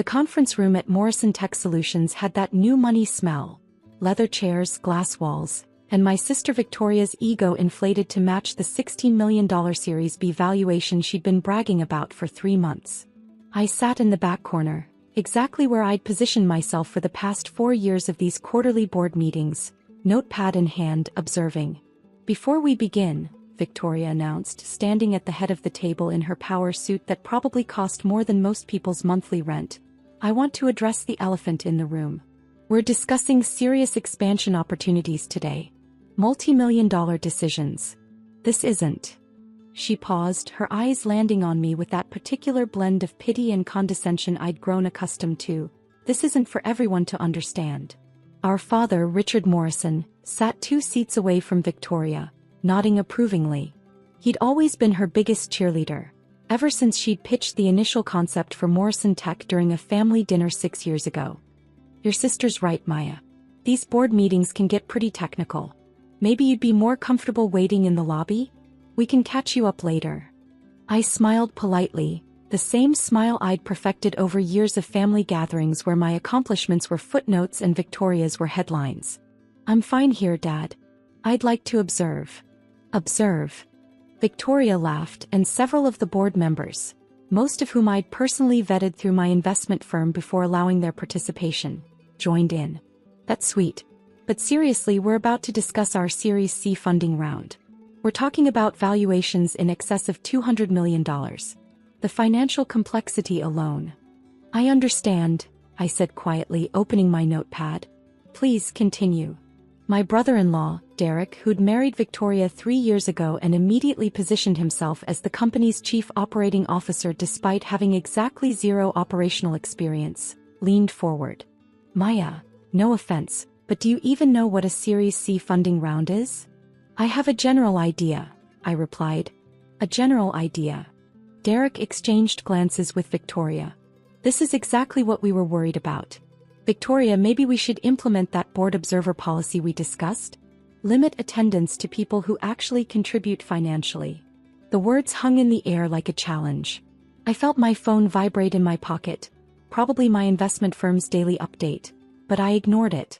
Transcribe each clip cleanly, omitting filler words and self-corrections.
conference room at Morrison Tech Solutions had that new money smell. Leather chairs, glass walls, and my sister Victoria's ego inflated to match the $16 million Series B valuation she'd been bragging about for 3 months. I sat in the back corner, exactly where I'd positioned myself for the past 4 years of these quarterly board meetings, notepad in hand, observing. "Before we begin," Victoria announced, standing at the head of the table in her power suit that probably cost more than most people's monthly rent, "I want to address the elephant in the room. We're discussing serious expansion opportunities today. Multi-million-dollar decisions. This isn't." She paused, her eyes landing on me with that particular blend of pity and condescension I'd grown accustomed to. "This isn't for everyone to understand." Our father, Richard Morrison, sat 2 seats away from Victoria, nodding approvingly. He'd always been her biggest cheerleader, ever since she'd pitched the initial concept for Morrison Tech during a family dinner 6 years ago. "Your sister's right, Maya. These board meetings can get pretty technical. Maybe you'd be more comfortable waiting in the lobby? We can catch you up later." I smiled politely, the same smile I'd perfected over years of family gatherings where my accomplishments were footnotes and Victoria's were headlines. "I'm fine here, Dad. I'd like to observe." "Observe?" Victoria laughed, and several of the board members, most of whom I'd personally vetted through my investment firm before allowing their participation, joined in. "That's sweet. But seriously, we're about to discuss our Series C funding round. We're talking about valuations in excess of $200 million. The financial complexity alone." "I understand," I said quietly, opening my notepad. "Please continue." My brother-in-law, Derek, who'd married Victoria 3 years ago and immediately positioned himself as the company's chief operating officer despite having exactly 0 operational experience, leaned forward. "Maya, no offense, but do you even know what a Series C funding round is?" "I have a general idea," I replied. "A general idea." Derek exchanged glances with Victoria. "This is exactly what we were worried about. Victoria, maybe we should implement that board observer policy we discussed? Limit attendance to people who actually contribute financially." The words hung in the air like a challenge. I felt my phone vibrate in my pocket, probably my investment firm's daily update, but I ignored it.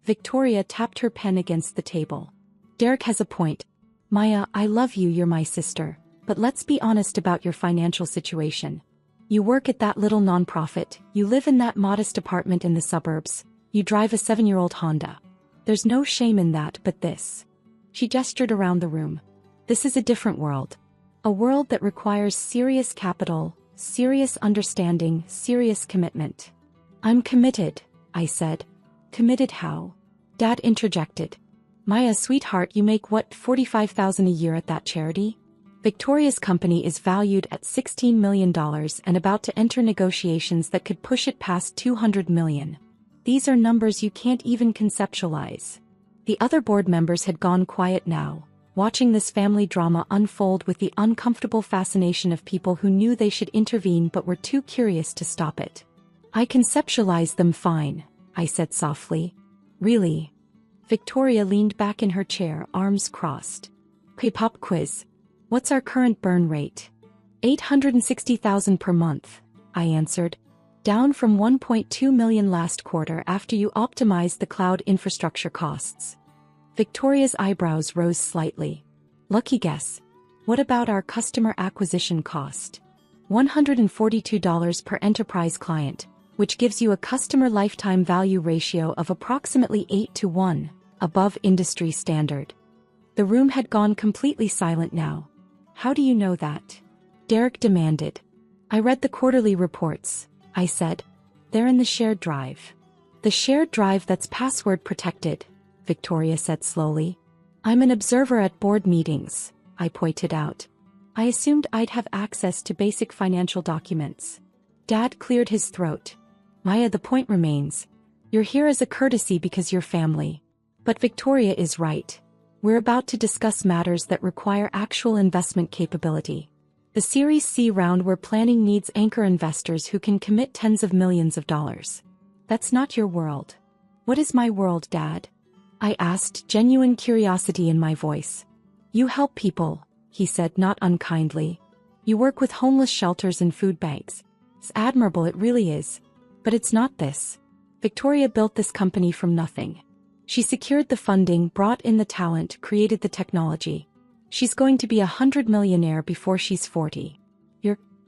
Victoria tapped her pen against the table. "Derek has a point. Maya, I love you, you're my sister, but let's be honest about your financial situation. You work at that little nonprofit, you live in that modest apartment in the suburbs, you drive a 7-year-old Honda. There's no shame in that, but this." She gestured around the room. "This is a different world. A world that requires serious capital, serious understanding, serious commitment." "I'm committed," I said. "Committed how?" Dad interjected. "Maya, sweetheart, you make what, $45,000 a year at that charity? Victoria's company is valued at $16 million and about to enter negotiations that could push it past $200 million. These are numbers you can't even conceptualize." The other board members had gone quiet now, watching this family drama unfold with the uncomfortable fascination of people who knew they should intervene but were too curious to stop it. "I conceptualize them fine," I said softly. "Really?" Victoria leaned back in her chair, arms crossed. "Pop quiz. What's our current burn rate?" $860,000 per month, I answered. "Down from $1.2 million last quarter after you optimized the cloud infrastructure costs." Victoria's eyebrows rose slightly. "Lucky guess. What about our customer acquisition cost?" $142 per enterprise client, which gives you a customer lifetime value ratio of approximately 8-to-1, above industry standard. The room had gone completely silent now. "How do you know that?" Derek demanded. "I read the quarterly reports," I said. "They're in the shared drive." "The shared drive that's password protected," Victoria said slowly. "I'm an observer at board meetings," I pointed out. "I assumed I'd have access to basic financial documents." Dad cleared his throat. "Maya, the point remains. You're here as a courtesy because you're family. But Victoria is right. We're about to discuss matters that require actual investment capability. The Series C round we're planning needs anchor investors who can commit tens of millions of dollars. That's not your world." "What is my world, Dad?" I asked, genuine curiosity in my voice. "You help people," he said, not unkindly. "You work with homeless shelters and food banks. It's admirable, it really is. But it's not this. Victoria built this company from nothing. She secured the funding, brought in the talent, created the technology. She's going to be a 100-millionaire before she's 40.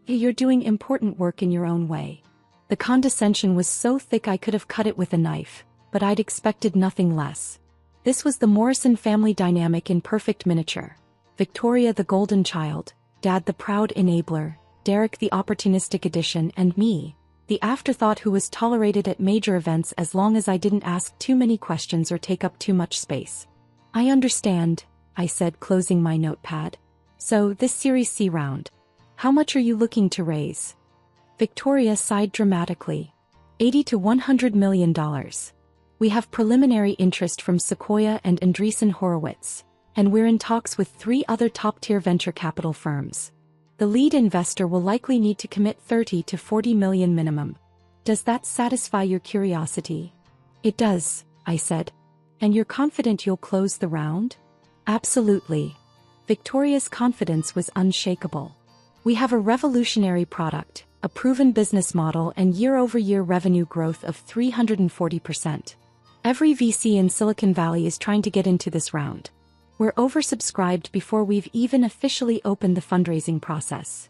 You're doing important work in your own way. The condescension was so thick I could have cut it with a knife, but I'd expected nothing less. This was the Morrison family dynamic in perfect miniature. Victoria the golden child, Dad the proud enabler, Derek the opportunistic addition, and me, the afterthought who was tolerated at major events as long as I didn't ask too many questions or take up too much space. I understand, I said, closing my notepad. So, this Series C round. How much are you looking to raise? Victoria sighed dramatically. $80 to $100 million. We have preliminary interest from Sequoia and Andreessen Horowitz, and we're in talks with 3 other top-tier venture capital firms. The lead investor will likely need to commit $30 to $40 million minimum. Does that satisfy your curiosity? It does, I said. And you're confident you'll close the round? Absolutely. Victoria's confidence was unshakable. We have a revolutionary product, a proven business model, and year-over-year revenue growth of 340%. Every VC in Silicon Valley is trying to get into this round. We're oversubscribed before we've even officially opened the fundraising process.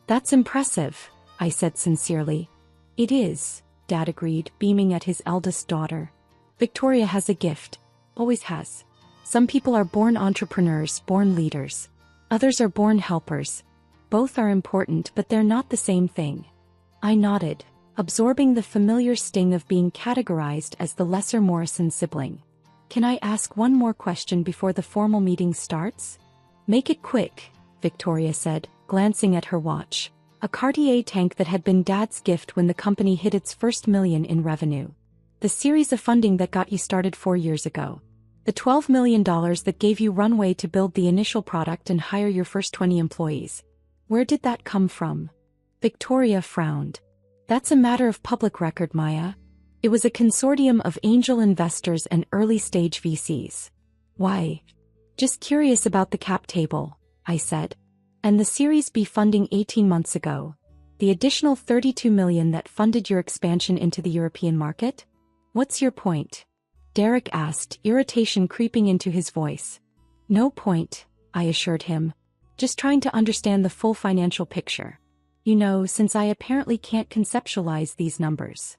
That's impressive, I said sincerely. It is, Dad agreed, beaming at his eldest daughter. Victoria has a gift. Always has. Some people are born entrepreneurs, born leaders. Others are born helpers. Both are important, but they're not the same thing. I nodded, absorbing the familiar sting of being categorized as the lesser Morrison sibling. Can I ask one more question before the formal meeting starts? Make it quick, Victoria said, glancing at her watch. A Cartier tank that had been Dad's gift when the company hit its first million in revenue. The series of funding that got you started 4 years ago. The $12 million that gave you runway to build the initial product and hire your first 20 employees. Where did that come from? Victoria frowned. That's a matter of public record, Maya. It was a consortium of angel investors and early-stage VCs. Why? Just curious about the cap table, I said. And the Series B funding 18 months ago. The additional $32 million that funded your expansion into the European market? What's your point? Derek asked, irritation creeping into his voice. No point, I assured him. Just trying to understand the full financial picture. You know, since I apparently can't conceptualize these numbers.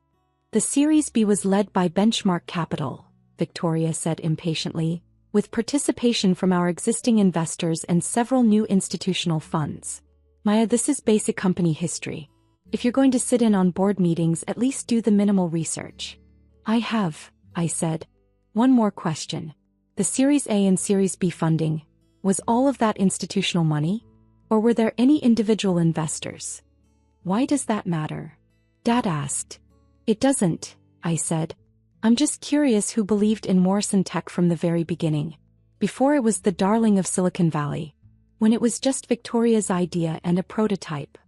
The Series B was led by Benchmark Capital, Victoria said impatiently, with participation from our existing investors and several new institutional funds. Maya, this is basic company history. If you're going to sit in on board meetings, at least do the minimal research. I have, I said. One more question. The Series A and Series B funding, was all of that institutional money? Or were there any individual investors? Why does that matter? Dad asked. It doesn't, I said. I'm just curious who believed in Morrison Tech from the very beginning. Before it was the darling of Silicon Valley. When it was just Victoria's idea and a prototype.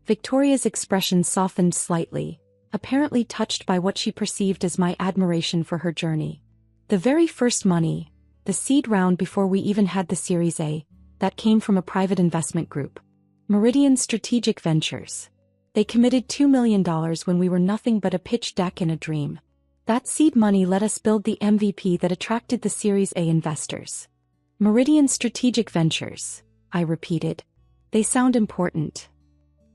Victoria's expression softened slightly, apparently touched by what she perceived as my admiration for her journey. The very first money, the seed round before we even had the Series A, that came from a private investment group. Meridian Strategic Ventures. They committed $2 million when we were nothing but a pitch deck and a dream. That seed money let us build the MVP that attracted the Series A investors. Meridian Strategic Ventures, I repeated. They sound important.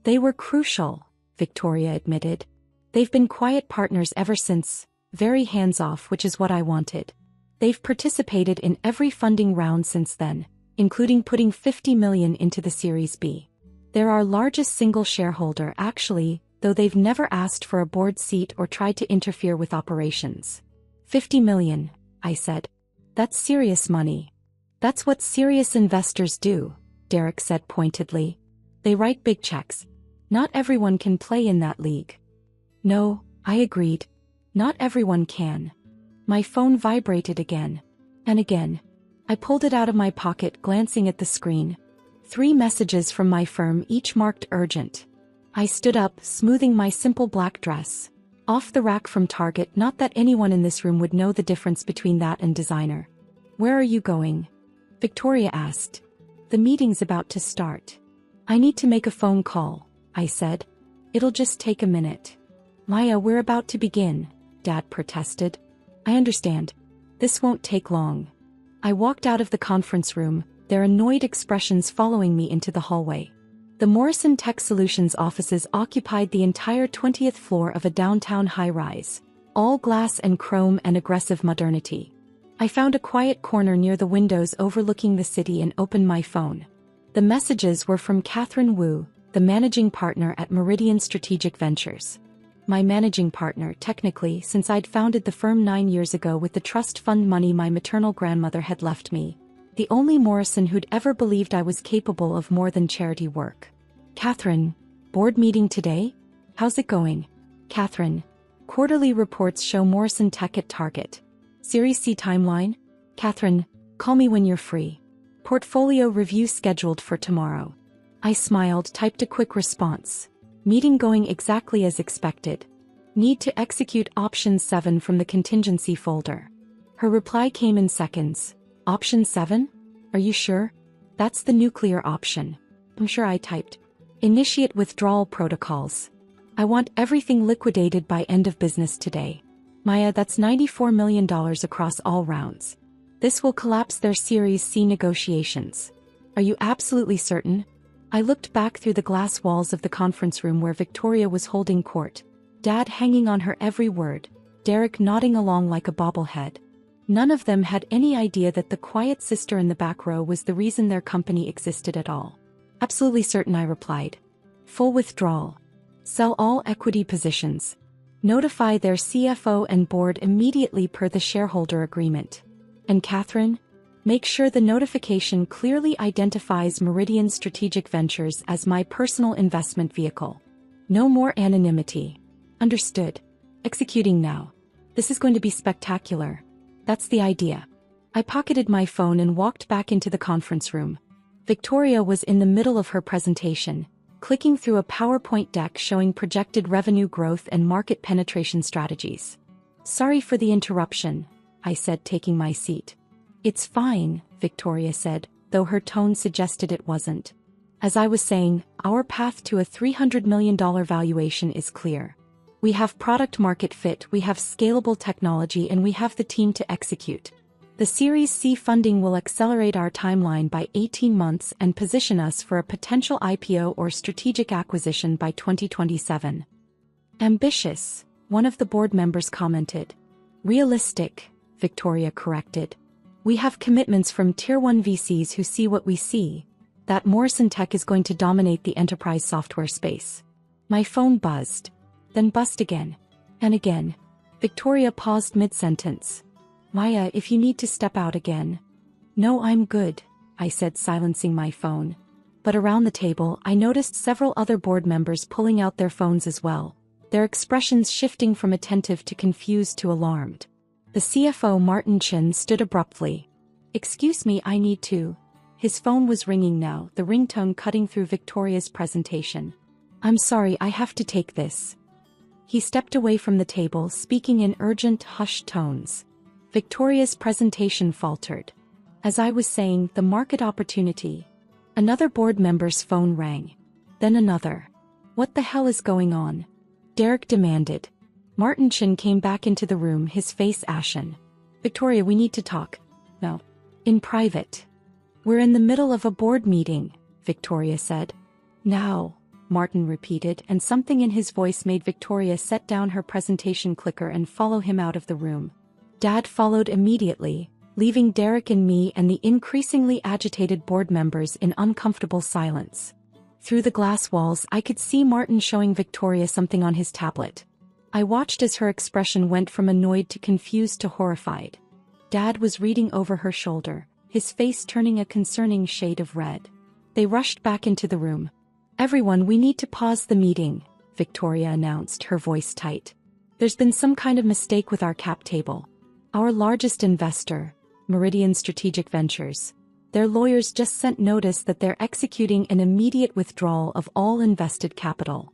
They were crucial, Victoria admitted. They've been quiet partners ever since, very hands-off, which is what I wanted. They've participated in every funding round since then, including putting $50 million into the Series B. They're our largest single shareholder actually, though they've never asked for a board seat or tried to interfere with operations. $50 million, I said. That's serious money. That's what serious investors do, Derek said pointedly. They write big checks. Not everyone can play in that league. No, I agreed. Not everyone can. My phone vibrated again. And again. I pulled it out of my pocket, glancing at the screen. 3 messages from my firm, each marked urgent. I stood up, smoothing my simple black dress. Off the rack from Target, not that anyone in this room would know the difference between that and designer. Where are you going? Victoria asked. The meeting's about to start. I need to make a phone call, I said. It'll just take a minute. Maya, we're about to begin, Dad protested. I understand. This won't take long. I walked out of the conference room, their annoyed expressions following me into the hallway. The Morrison Tech Solutions offices occupied the entire 20th floor of a downtown high-rise, all glass and chrome and aggressive modernity. I found a quiet corner near the windows overlooking the city and opened my phone. The messages were from Catherine Wu, the managing partner at Meridian Strategic Ventures. My managing partner, technically, since I'd founded the firm 9 years ago with the trust fund money my maternal grandmother had left me. The only Morrison who'd ever believed I was capable of more than charity work. Catherine, board meeting today? How's it going? Catherine, quarterly reports show Morrison Tech at target. Series C timeline? Catherine, call me when you're free. Portfolio review scheduled for tomorrow. I smiled, typed a quick response. Meeting going exactly as expected. Need to execute option 7 from the contingency folder. Her reply came in seconds. Option 7? Are you sure? That's the nuclear option. I'm sure, I typed. Initiate withdrawal protocols. I want everything liquidated by end of business today. Maya, that's $94 million across all rounds. This will collapse their Series C negotiations. Are you absolutely certain? I looked back through the glass walls of the conference room where Victoria was holding court, Dad hanging on her every word, Derek nodding along like a bobblehead. None of them had any idea that the quiet sister in the back row was the reason their company existed at all. Absolutely certain, I replied. Full withdrawal. Sell all equity positions. Notify their CFO and board immediately per the shareholder agreement. And Catherine? Make sure the notification clearly identifies Meridian Strategic Ventures as my personal investment vehicle. No more anonymity. Understood. Executing now. This is going to be spectacular. That's the idea. I pocketed my phone and walked back into the conference room. Victoria was in the middle of her presentation, clicking through a PowerPoint deck showing projected revenue growth and market penetration strategies. Sorry for the interruption, I said, taking my seat. It's fine, Victoria said, though her tone suggested it wasn't. As I was saying, our path to a $300 million valuation is clear. We have product market fit, we have scalable technology, and we have the team to execute. The Series C funding will accelerate our timeline by 18 months and position us for a potential IPO or strategic acquisition by 2027. Ambitious, one of the board members commented. Realistic, Victoria corrected. We have commitments from Tier 1 VCs who see what we see, that Morrison Tech is going to dominate the enterprise software space. My phone buzzed, then buzzed again. And again. Victoria paused mid-sentence. Maya, if you need to step out again. No, I'm good, I said, silencing my phone. But around the table, I noticed several other board members pulling out their phones as well, their expressions shifting from attentive to confused to alarmed. The CFO, Martin Chen, stood abruptly. Excuse me, I need to. His phone was ringing now, the ringtone cutting through Victoria's presentation. I'm sorry, I have to take this. He stepped away from the table, speaking in urgent, hushed tones. Victoria's presentation faltered. As I was saying, the market opportunity. Another board member's phone rang. Then another. What the hell is going on? Derek demanded. Martin Chen came back into the room, his face ashen. Victoria, we need to talk. No. In private. We're in the middle of a board meeting, Victoria said. Now, Martin repeated, and something in his voice made Victoria set down her presentation clicker and follow him out of the room. Dad followed immediately, leaving Derek and me and the increasingly agitated board members in uncomfortable silence. Through the glass walls, I could see Martin showing Victoria something on his tablet. I watched as her expression went from annoyed to confused to horrified. Dad was reading over her shoulder, his face turning a concerning shade of red. They rushed back into the room. Everyone, we need to pause the meeting, Victoria announced, her voice tight. There's been some kind of mistake with our cap table. Our largest investor, Meridian Strategic Ventures, their lawyers just sent notice that they're executing an immediate withdrawal of all invested capital.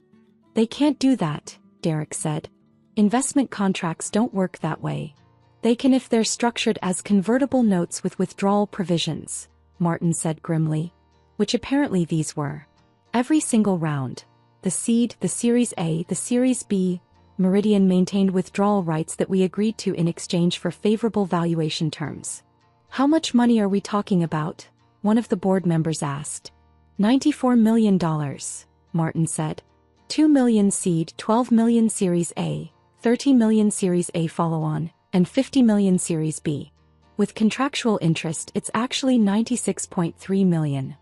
They can't do that, Derek said. Investment contracts don't work that way. They can if they're structured as convertible notes with withdrawal provisions, Martin said grimly. Which apparently these were. Every single round. The seed, the Series A, the Series B. Meridian maintained withdrawal rights that we agreed to in exchange for favorable valuation terms. How much money are we talking about? One of the board members asked. $94 million, Martin said. 2 million seed, 12 million Series A, 30 million Series A follow-on, and 50 million Series B. With contractual interest, it's actually 96.3 million.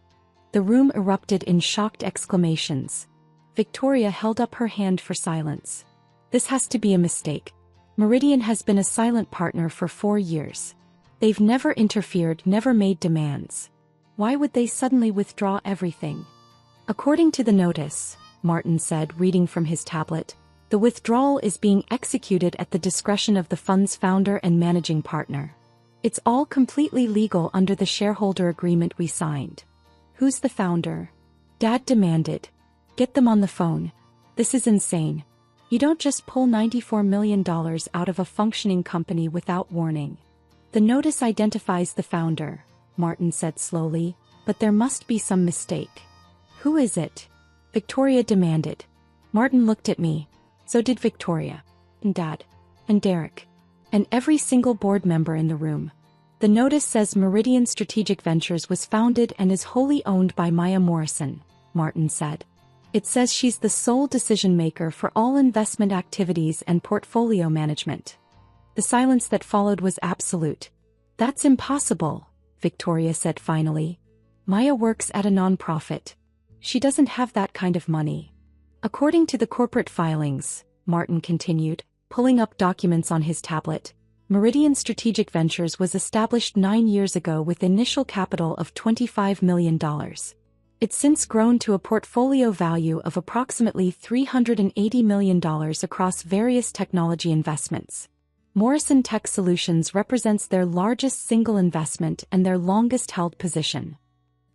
The room erupted in shocked exclamations. Victoria held up her hand for silence. This has to be a mistake. Meridian has been a silent partner for 4 years. They've never interfered, never made demands. Why would they suddenly withdraw everything? According to the notice, Martin said, reading from his tablet, the withdrawal is being executed at the discretion of the fund's founder and managing partner. It's all completely legal under the shareholder agreement we signed. Who's the founder? Dad demanded. Get them on the phone. This is insane. You don't just pull $94 million out of a functioning company without warning. The notice identifies the founder, Martin said slowly, but there must be some mistake. Who is it? Victoria demanded. Martin looked at me. So did Victoria. And Dad. And Derek. And every single board member in the room. The notice says Meridian Strategic Ventures was founded and is wholly owned by Maya Morrison, Martin said. It says she's the sole decision-maker for all investment activities and portfolio management. The silence that followed was absolute. That's impossible, Victoria said finally. Maya works at a non-profit. She doesn't have that kind of money. According to the corporate filings, Martin continued, pulling up documents on his tablet, Meridian Strategic Ventures was established 9 years ago with initial capital of $25 million. It's since grown to a portfolio value of approximately $380 million across various technology investments. Morrison Tech Solutions represents their largest single investment and their longest-held position.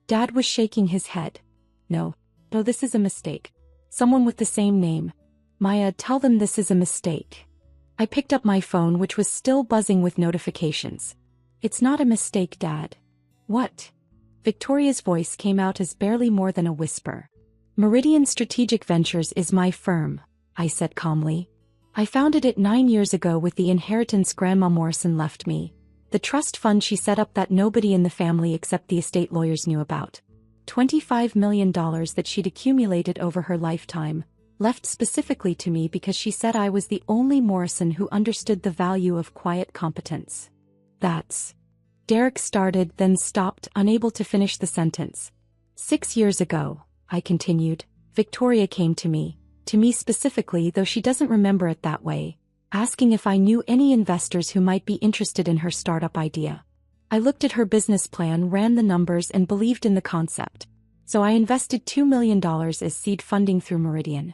Dad was shaking his head. No, this is a mistake. Someone with the same name. Maya, tell them this is a mistake. I picked up my phone, which was still buzzing with notifications. It's not a mistake, Dad. What? Victoria's voice came out as barely more than a whisper. Meridian Strategic Ventures is my firm, I said calmly. I founded it 9 years ago with the inheritance Grandma Morrison left me, the trust fund she set up that nobody in the family except the estate lawyers knew about. $25 million that she'd accumulated over her lifetime, left specifically to me because she said I was the only Morrison who understood the value of quiet competence. That's... Derek started, then stopped, unable to finish the sentence. 6 years ago, I continued, Victoria came to me specifically, though she doesn't remember it that way, asking if I knew any investors who might be interested in her startup idea. I looked at her business plan, ran the numbers, and believed in the concept. So I invested $2 million as seed funding through Meridian.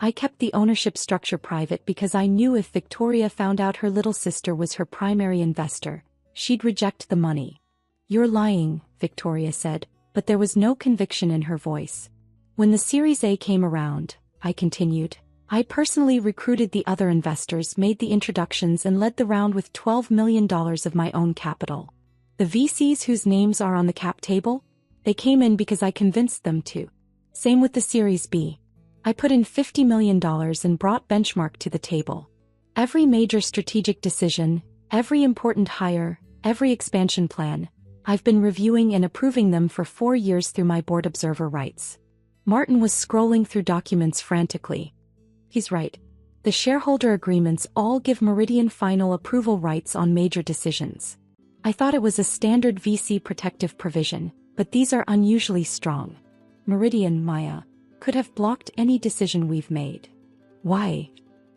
I kept the ownership structure private because I knew if Victoria found out her little sister was her primary investor, she'd reject the money. You're lying, Victoria said, but there was no conviction in her voice. When the Series A came around, I continued, I personally recruited the other investors, made the introductions, and led the round with $12 million of my own capital. The VCs whose names are on the cap table? They came in because I convinced them to. Same with the Series B. I put in $50 million and brought Benchmark to the table. Every major strategic decision, every important hire, every expansion plan, I've been reviewing and approving them for 4 years through my board observer rights. Martin was scrolling through documents frantically. He's right. The shareholder agreements all give Meridian final approval rights on major decisions. I thought it was a standard VC protective provision, but these are unusually strong. Meridian, Maya, could have blocked any decision we've made. Why?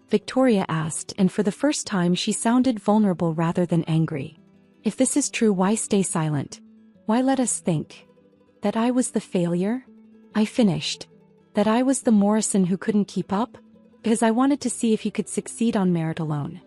Victoria asked, and for the first time she sounded vulnerable rather than angry. If this is true, why stay silent? Why let us think? That I was the failure? I finished. That I was the Morrison who couldn't keep up? Because I wanted to see if you could succeed on merit alone.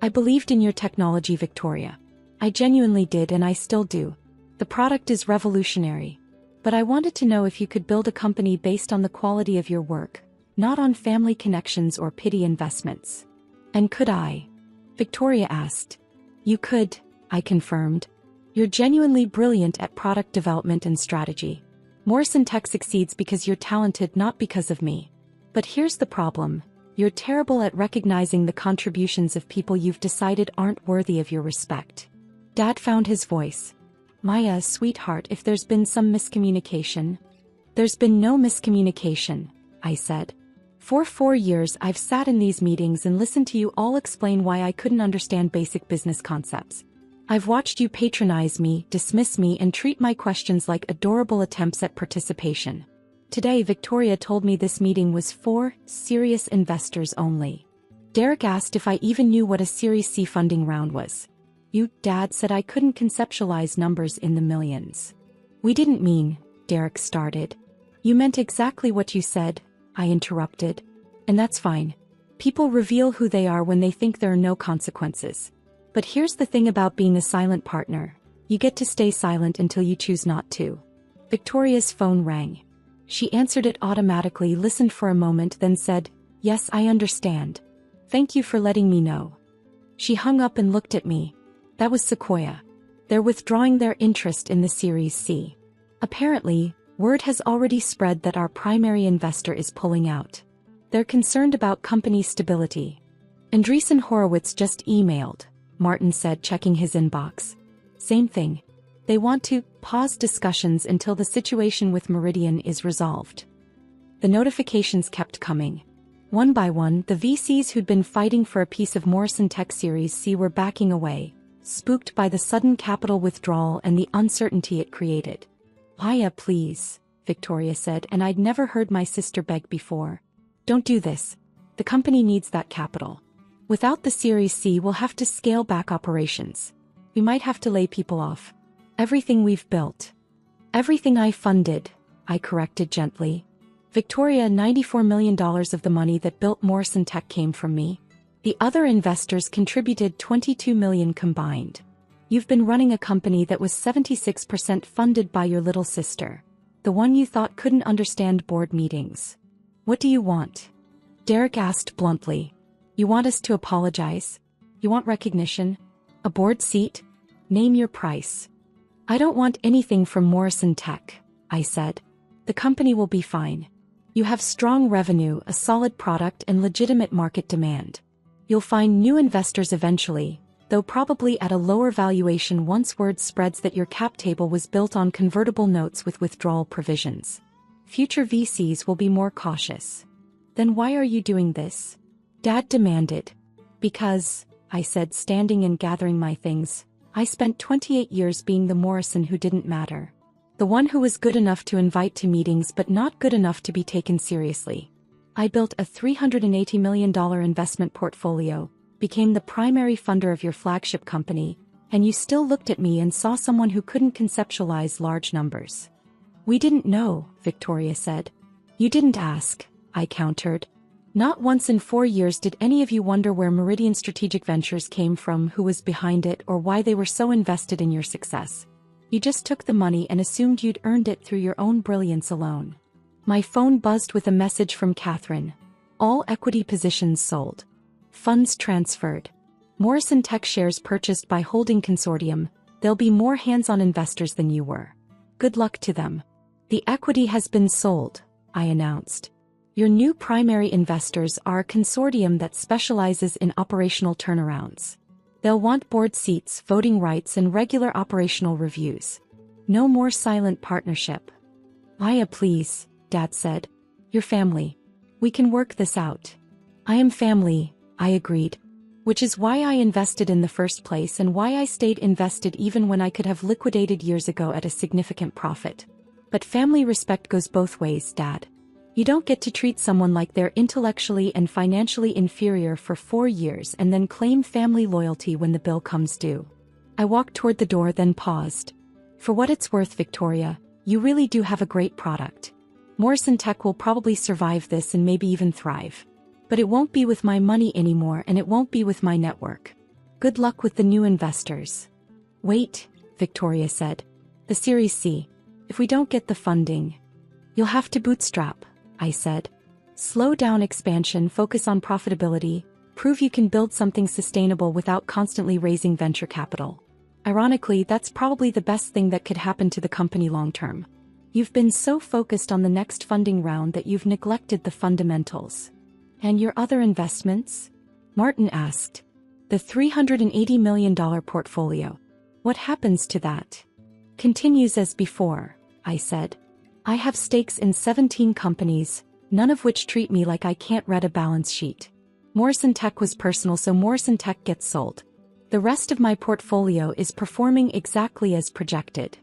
I believed in your technology, Victoria. I genuinely did, and I still do. The product is revolutionary. But I wanted to know if you could build a company based on the quality of your work, not on family connections or pity investments. And could I? Victoria asked. You could, I confirmed. You're genuinely brilliant at product development and strategy. Morrison Tech succeeds because you're talented, not because of me. But here's the problem. You're terrible at recognizing the contributions of people you've decided aren't worthy of your respect. Dad found his voice. Maya, sweetheart, if there's been some miscommunication. There's been no miscommunication, I said. For 4 years I've sat in these meetings and listened to you all explain why I couldn't understand basic business concepts. I've watched you patronize me, dismiss me, and treat my questions like adorable attempts at participation. Today Victoria told me this meeting was for serious investors only. Derek asked if I even knew what a Series C funding round was. Dad said I couldn't conceptualize numbers in the millions. We didn't mean, Derek started. You meant exactly what you said, I interrupted. And that's fine. People reveal who they are when they think there are no consequences. But here's the thing about being a silent partner. You get to stay silent until you choose not to. Victoria's phone rang. She answered it automatically, listened for a moment, then said, "Yes, I understand. Thank you for letting me know." She hung up and looked at me. That was Sequoia. They're withdrawing their interest in the Series C. Apparently, word has already spread that our primary investor is pulling out. They're concerned about company stability. Andreessen Horowitz just emailed, Martin said, checking his inbox. Same thing. They want to pause discussions until the situation with Meridian is resolved. The notifications kept coming. One by one, the VCs who'd been fighting for a piece of Morrison Tech Series C were backing away, spooked by the sudden capital withdrawal and the uncertainty it created. "Maya, please," Victoria said, and I'd never heard my sister beg before. "Don't do this. The company needs that capital. Without the Series C, we'll have to scale back operations. We might have to lay people off. Everything we've built. Everything I funded," I corrected gently. "Victoria, $94 million of the money that built Morrison Tech came from me. The other investors contributed $22 million combined. You've been running a company that was 76% funded by your little sister. The one you thought couldn't understand board meetings. What do you want?" Derek asked bluntly. "You want us to apologize? You want recognition? A board seat? Name your price." "I don't want anything from Morrison Tech," I said. "The company will be fine. You have strong revenue, a solid product, and legitimate market demand. You'll find new investors eventually, though probably at a lower valuation once word spreads that your cap table was built on convertible notes with withdrawal provisions. Future VCs will be more cautious." "Then why are you doing this?" Dad demanded. "Because," I said, standing and gathering my things, "I spent 28 years being the Morrison who didn't matter. The one who was good enough to invite to meetings but not good enough to be taken seriously. I built a $380 million investment portfolio, became the primary funder of your flagship company, and you still looked at me and saw someone who couldn't conceptualize large numbers." "We didn't know," Victoria said. "You didn't ask," I countered. "Not once in 4 years did any of you wonder where Meridian Strategic Ventures came from, who was behind it, or why they were so invested in your success. You just took the money and assumed you'd earned it through your own brilliance alone." My phone buzzed with a message from Catherine. "All equity positions sold. Funds transferred. Morrison Tech shares purchased by Holding Consortium. There'll be more hands-on investors than you were. Good luck to them." "The equity has been sold," I announced. "Your new primary investors are a consortium that specializes in operational turnarounds. They'll want board seats, voting rights, and regular operational reviews. No more silent partnership." "Maya, please," Dad said. "You're family. We can work this out." "I am family," I agreed. "Which is why I invested in the first place and why I stayed invested even when I could have liquidated years ago at a significant profit. But family respect goes both ways, Dad. You don't get to treat someone like they're intellectually and financially inferior for 4 years and then claim family loyalty when the bill comes due." I walked toward the door, then paused. "For what it's worth, Victoria, you really do have a great product. Morrison Tech will probably survive this and maybe even thrive. But it won't be with my money anymore, and it won't be with my network. Good luck with the new investors." "Wait," Victoria said. "The Series C. If we don't get the funding, you'll have to bootstrap," I said. "Slow down expansion, focus on profitability, prove you can build something sustainable without constantly raising venture capital. Ironically, that's probably the best thing that could happen to the company long term. You've been so focused on the next funding round that you've neglected the fundamentals." And your other investments? Martin asked. The $380 million portfolio. What happens to that? Continues as before, I said. I have stakes in 17 companies, none of which treat me like I can't read a balance sheet. Morrison Tech was personal, so Morrison Tech gets sold. The rest of my portfolio is performing exactly as projected.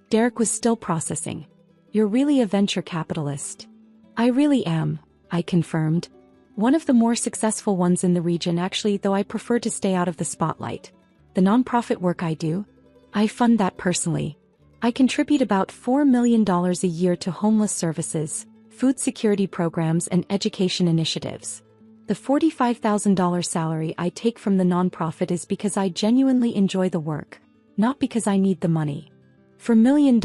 Derek was still processing. You're really a venture capitalist. I really am, I confirmed. One of the more successful ones in the region actually, though I prefer to stay out of the spotlight. The nonprofit work I do? I fund that personally. I contribute about $4 million a year to homeless services, food security programs and education initiatives. The $45,000 salary I take from the nonprofit is because I genuinely enjoy the work, not because I need the money. $4 million,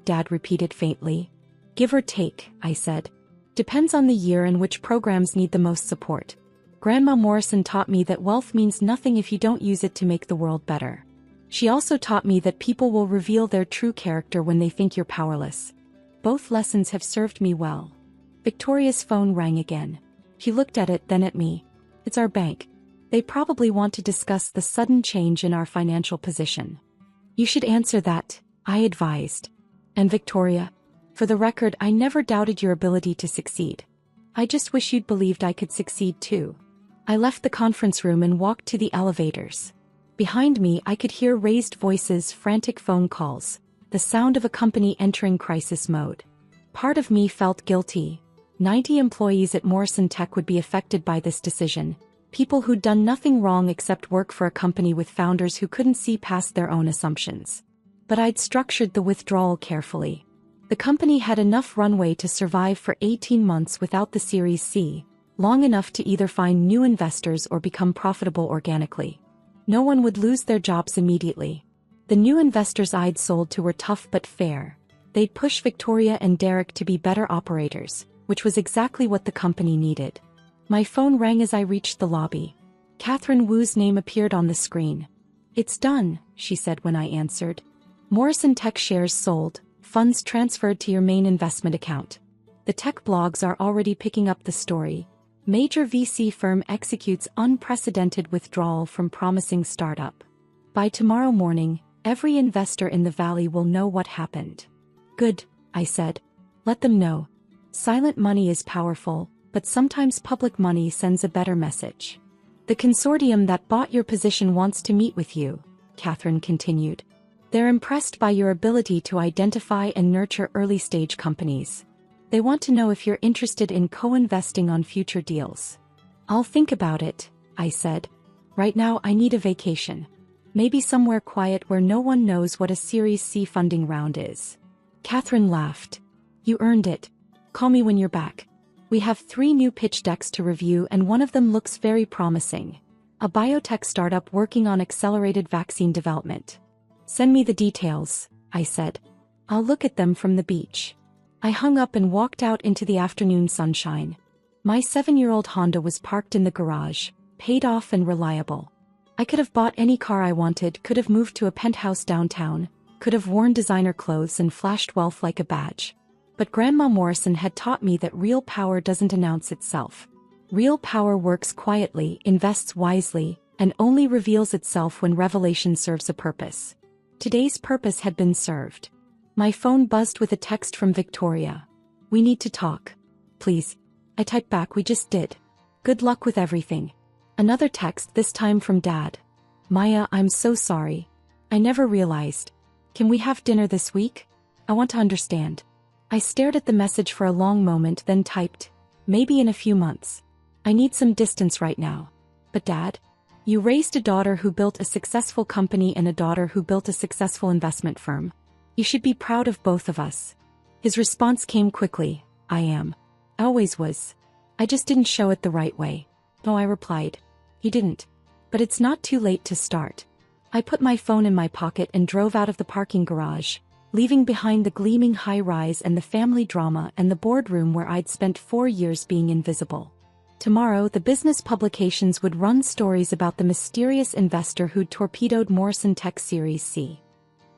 Dad repeated faintly. Give or take, I said. Depends on the year and which programs need the most support. Grandma Morrison taught me that wealth means nothing if you don't use it to make the world better. She also taught me that people will reveal their true character when they think you're powerless. Both lessons have served me well. Victoria's phone rang again. She looked at it, then at me. It's our bank. They probably want to discuss the sudden change in our financial position. You should answer that, I advised. And Victoria? For the record, I never doubted your ability to succeed. I just wish you'd believed I could succeed too. I left the conference room and walked to the elevators. Behind me, I could hear raised voices, frantic phone calls, the sound of a company entering crisis mode. Part of me felt guilty. 90 employees at Morrison Tech would be affected by this decision, people who'd done nothing wrong except work for a company with founders who couldn't see past their own assumptions. But I'd structured the withdrawal carefully. The company had enough runway to survive for 18 months without the Series C, long enough to either find new investors or become profitable organically. No one would lose their jobs immediately. The new investors I'd sold to were tough but fair. They'd push Victoria and Derek to be better operators, which was exactly what the company needed. My phone rang as I reached the lobby. Catherine Wu's name appeared on the screen. It's done, she said when I answered. Morrison Tech shares sold. Funds transferred to your main investment account. The tech blogs are already picking up the story. Major VC firm executes unprecedented withdrawal from promising startup. By tomorrow morning, every investor in the valley will know what happened. Good, I said. Let them know. Silent money is powerful, but sometimes public money sends a better message. The consortium that bought your position wants to meet with you, Catherine continued. They're impressed by your ability to identify and nurture early-stage companies. They want to know if you're interested in co-investing on future deals. I'll think about it, I said. Right now I need a vacation. Maybe somewhere quiet where no one knows what a Series C funding round is. Catherine laughed. You earned it. Call me when you're back. We have 3 new pitch decks to review and one of them looks very promising. A biotech startup working on accelerated vaccine development. Send me the details, I said. I'll look at them from the beach. I hung up and walked out into the afternoon sunshine. My 7-year-old Honda was parked in the garage, paid off and reliable. I could have bought any car I wanted, could have moved to a penthouse downtown, could have worn designer clothes and flashed wealth like a badge. But Grandma Morrison had taught me that real power doesn't announce itself. Real power works quietly, invests wisely, and only reveals itself when revelation serves a purpose. Today's purpose had been served. My phone buzzed with a text from Victoria. We need to talk. Please. I typed back, we just did. Good luck with everything. Another text, this time from Dad. Maya, I'm so sorry. I never realized. Can we have dinner this week? I want to understand. I stared at the message for a long moment, then typed, maybe in a few months. I need some distance right now. But Dad? You raised a daughter who built a successful company and a daughter who built a successful investment firm. You should be proud of both of us. His response came quickly. I am. I always was. I just didn't show it the right way. No, I replied. You didn't. But it's not too late to start. I put my phone in my pocket and drove out of the parking garage, leaving behind the gleaming high-rise and the family drama and the boardroom where I'd spent 4 years being invisible. Tomorrow, the business publications would run stories about the mysterious investor who'd torpedoed Morrison Tech Series C.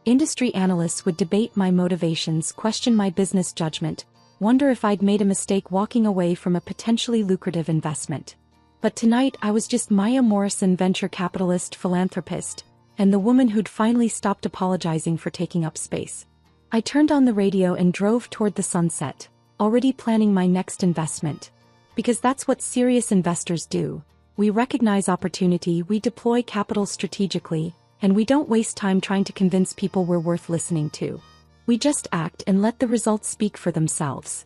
Industry analysts would debate my motivations, question my business judgment, wonder if I'd made a mistake walking away from a potentially lucrative investment. But tonight I was just Maya Morrison, venture capitalist philanthropist, and the woman who'd finally stopped apologizing for taking up space. I turned on the radio and drove toward the sunset, already planning my next investment. Because that's what serious investors do. We recognize opportunity, we deploy capital strategically, and we don't waste time trying to convince people we're worth listening to. We just act and let the results speak for themselves.